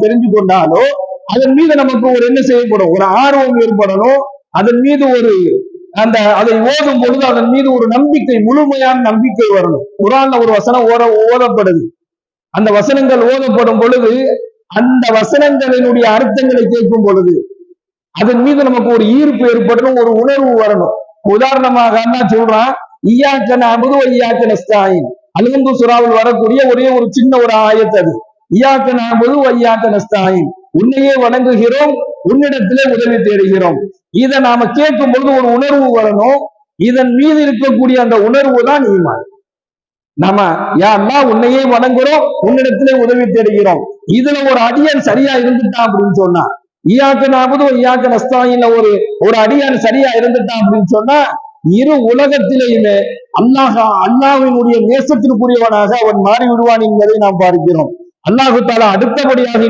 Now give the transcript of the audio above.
தெரிஞ்சு கொண்டாலோ அதன் மீது நமக்கு ஒரு என்ன செய்யப்படும், ஒரு ஆர்வம் ஏற்படணும். அதன் மீது ஒரு அதை ஓதும் பொழுது அதன் மீது ஒரு நம்பிக்கை, முழுமையான நம்பிக்கை வரணும். குர்ஆன்ல ஒரு வசனம் ஓதப்படுது. அந்த வசனங்கள் ஓதப்படும் பொழுது அந்த வசனங்களினுடைய அர்த்தங்களை கேட்கும் பொழுது அதன் மீது நமக்கு ஒரு ஈர்ப்பு ஏற்படணும், ஒரு உணர்வு வரணும். உதாரணமாக அல்லாஹ் சொல்றான், இய்யாக நஅபுது வ இய்யாக நஸ்தஈன். அல்-ஹம்து சூராவில் வரக்கூடிய ஒரே ஒரு சின்ன ஒரு ஆயத் அது. இய்யாக நஅபுது வ இய்யாக நஸ்தஈன், உன்னையே வணங்குகிறோம், உன்னிடத்திலே உதவி தேடுகிறோம். இதை நாம கேட்கும் பொழுது ஒரு உணர்வு வரணும். இதன் மீது இருக்கக்கூடிய அந்த உணர்வு தான் ஈமான். நாம யா அல்லாஹ் உன்னையே வணங்குறோம், உன்னிடத்திலே உதவி தேடுகிறோம். இதுல ஒரு அடியான் சரியா இருந்துட்டான் அப்படின்னு சொன்னா, இய்யாக நஅபுது வ இய்யாக நஸ்தஈன்ல ஒரு அடியான் சரியா இருந்துட்டான் அப்படின்னு சொன்னா, இரு உலகத்திலேயுமே அல்லாஹ்வினுடைய நேசத்திற்குரியவனாக அவன் மாறி விடுவான் என்பதை நாம் பார்க்கிறோம். அல்லாஹ் தஆலா அடுத்தபடியாக